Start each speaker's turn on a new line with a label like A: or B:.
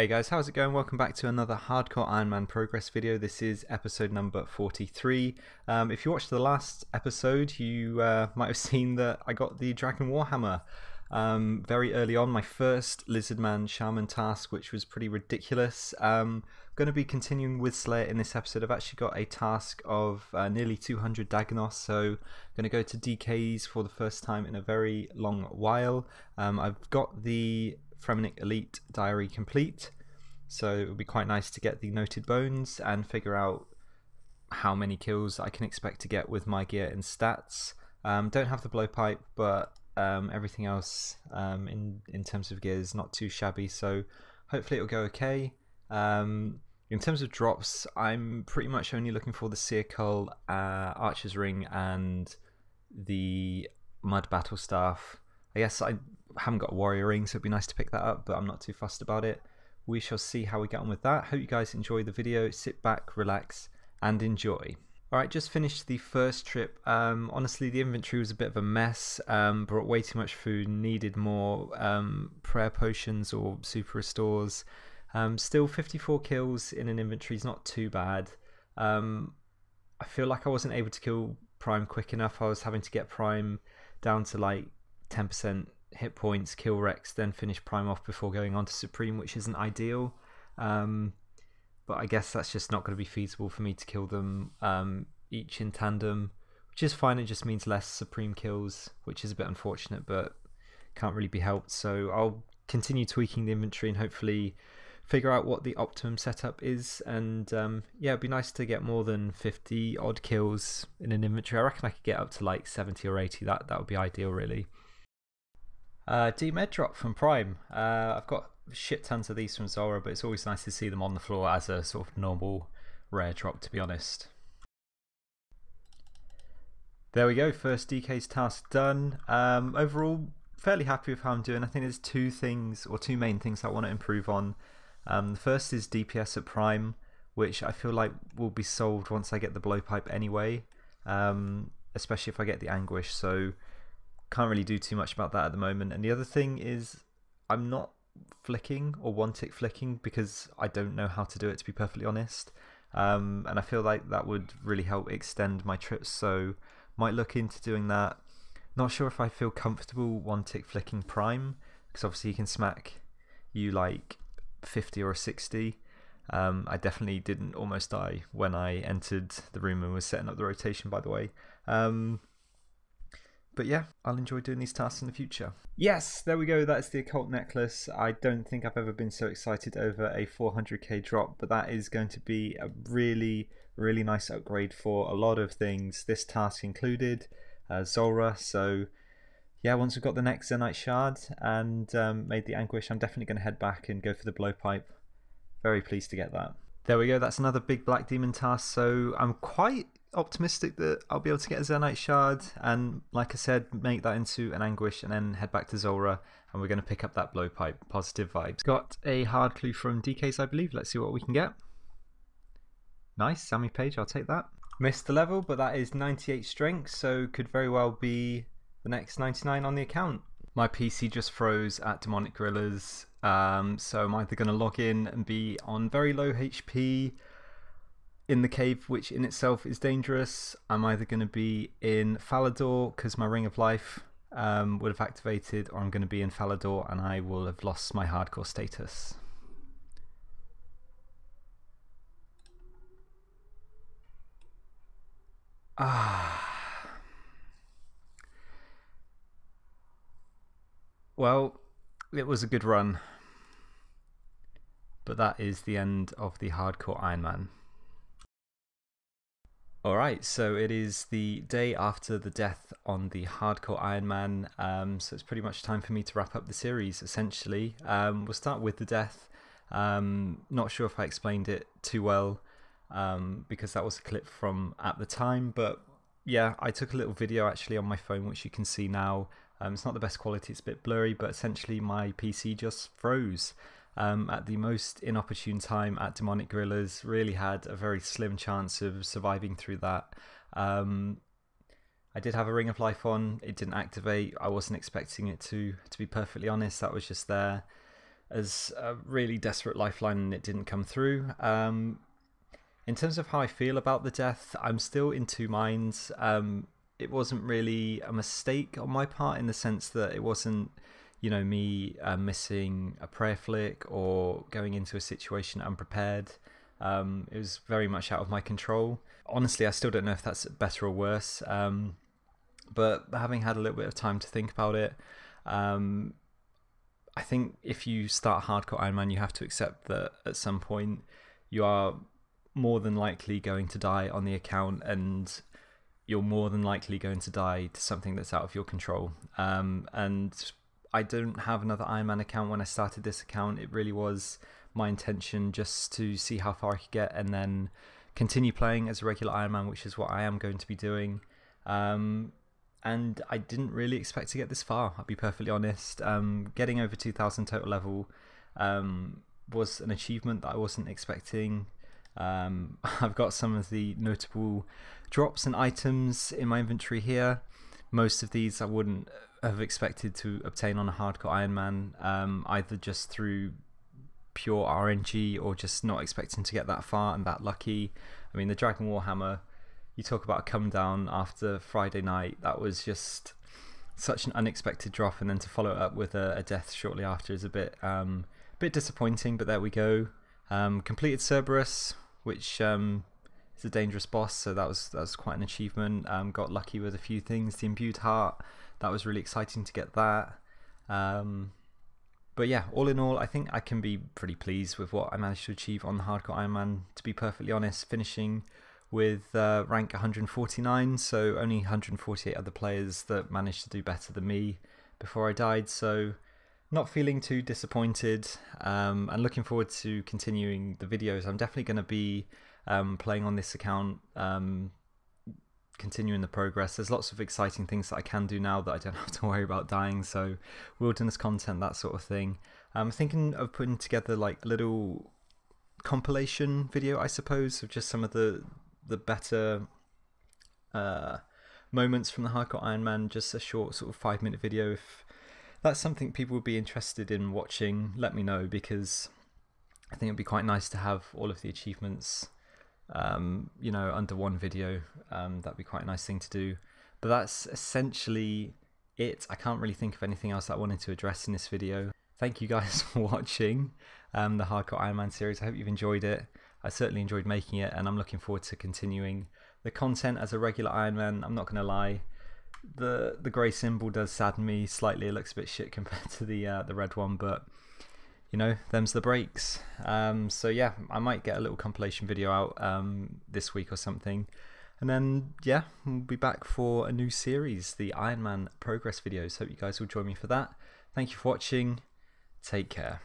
A: Hey guys, how's it going? Welcome back to another Hardcore Ironman progress video. This is episode number 43. If you watched the last episode, you might have seen that I got the Dragon Warhammer very early on, my first Lizardman Shaman task, which was pretty ridiculous. I'm going to be continuing with Slayer in this episode. I've actually got a task of nearly 200 Dagonos, so I'm going to go to DKs for the first time in a very long while. I've got the Fremenic Elite diary complete, so it would be quite nice to get the noted bones and figure out how many kills I can expect to get with my gear and stats. Don't have the blowpipe, but everything else in terms of gear is not too shabby, so hopefully it'll go okay. In terms of drops, I'm pretty much only looking for the Seer Cull, Archer's Ring, and the Mud Battle Staff. I guess I haven't got a Warrior Ring, so it'd be nice to pick that up, but I'm not too fussed about it. We shall see how we get on with that. Hope you guys enjoy the video. Sit back, relax, and enjoy. Alright, just finished the first trip. Honestly, the inventory was a bit of a mess. Brought way too much food, needed more prayer potions or super restores. Still 54 kills in an inventory is not too bad. I feel like I wasn't able to kill Prime quick enough. I was having to get Prime down to like 10% hit points, kill Rex, then finish Prime off before going on to Supreme, which isn't ideal. But I guess that's just not going to be feasible for me to kill them each in tandem, which is fine. It just means less Supreme kills, which is a bit unfortunate, but can't really be helped. So I'll continue tweaking the inventory and hopefully figure out what the optimum setup is. And yeah, it'd be nice to get more than 50 odd kills in an inventory. I reckon I could get up to like 70 or 80. That would be ideal, really. D-Med drop from Prime. I've got shit tons of these from Zora, but it's always nice to see them on the floor as a sort of normal rare drop, to be honest. There we go, first DK's task done. Overall, fairly happy with how I'm doing. I think there's two main things I want to improve on. The first is DPS at Prime, which I feel like will be solved once I get the blowpipe anyway, especially if I get the Anguish, so can't really do too much about that at the moment. And the other thing is I'm not flicking or one-tick flicking because I don't know how to do it, to be perfectly honest. And I feel like that would really help extend my trips, so might look into doing that. Not sure if I feel comfortable one-tick flicking Prime, because obviously he can smack you like 50 or 60. I definitely didn't almost die when I entered the room and was setting up the rotation, by the way. But yeah, I'll enjoy doing these tasks in the future. Yes, there we go. That's the Occult Necklace. I don't think I've ever been so excited over a 400k drop, but that is going to be a really, really nice upgrade for a lot of things, this task included, Zora. So yeah, once we've got the next Zenite Shard and made the Anguish, I'm definitely going to head back and go for the blowpipe. Very pleased to get that. There we go, that's another big Black Demon task, so I'm quite optimistic that I'll be able to get a Zenite Shard and, like I said, make that into an Anguish and then head back to Zora, and we're going to pick up that blowpipe. Positive vibes. Got a hard clue from DKs, I believe. Let's see what we can get. Nice, Sammy Page, I'll take that. Missed the level, but that is 98 strength, so could very well be the next 99 on the account. My PC just froze at Demonic Gorillas, so I'm either going to log in and be on very low HP in the cave, which in itself is dangerous. I'm either going to be in Falador because my Ring of Life would have activated, or I'm going to be in Falador and I will have lost my hardcore status. Well, it was a good run, but that is the end of the Hardcore Ironman. Alright, so it is the day after the death on the Hardcore Ironman, so it's pretty much time for me to wrap up the series, essentially. We'll start with the death. Not sure if I explained it too well, because that was a clip from at the time, but yeah, I took a little video actually on my phone, which you can see now. It's not the best quality, it's a bit blurry, but essentially my PC just froze at the most inopportune time at Demonic Gorillas. Really had a very slim chance of surviving through that. I did have a Ring of Life on, it didn't activate. I wasn't expecting it to be perfectly honest. That was just there. as a really desperate lifeline, and it didn't come through. In terms of how I feel about the death, I'm still in two minds. It wasn't really a mistake on my part, in the sense that it wasn't, you know, me missing a prayer flick or going into a situation unprepared. It was very much out of my control. Honestly, I still don't know if that's better or worse. But having had a little bit of time to think about it, I think if you start hardcore Ironman, you have to accept that at some point you are more than likely going to die on the account, and you're more than likely going to die to something that's out of your control. And I don't have another Ironman account. When I started this account, it really was my intention just to see how far I could get and then continue playing as a regular Ironman, which is what I am going to be doing. And I didn't really expect to get this far, I'll be perfectly honest. Getting over 2000 total level was an achievement that I wasn't expecting. I've got some of the notable drops and items in my inventory here. Most of these I wouldn't have expected to obtain on a hardcore Ironman, either just through pure RNG or just not expecting to get that far and that lucky. I mean, the Dragon Warhammer, you talk about a come down after Friday night, that was just such an unexpected drop, and then to follow it up with a death shortly after is a bit disappointing, but there we go. Completed Cerberus, which is a dangerous boss, so that was quite an achievement. Got lucky with a few things. The Imbued Heart, that was really exciting to get that. But yeah, all in all, I think I can be pretty pleased with what I managed to achieve on the hardcore Ironman, to be perfectly honest, finishing with rank 149, so only 148 other players that managed to do better than me before I died, so not feeling too disappointed, and looking forward to continuing the videos. I'm definitely going to be playing on this account, continuing the progress. There's lots of exciting things that I can do now that I don't have to worry about dying, so wilderness content, that sort of thing. I'm thinking of putting together like a little compilation video, I suppose, of just some of the better moments from the hardcore Ironman, just a short sort of 5-minute video. If that's something people would be interested in watching, let me know, because I think it'd be quite nice to have all of the achievements you know, under one video. That'd be quite a nice thing to do. But that's essentially it. I can't really think of anything else that I wanted to address in this video. Thank you guys for watching the hardcore Ironman series. I hope you've enjoyed it. I certainly enjoyed making it, and I'm looking forward to continuing the content as a regular Ironman. I'm not going to lie, the grey symbol does sadden me slightly. It looks a bit shit compared to the red one, but you know, them's the breaks. So yeah, I might get a little compilation video out this week or something, and then yeah, we'll be back for a new series, the Ironman progress videos. Hope you guys will join me for that. Thank you for watching. Take care.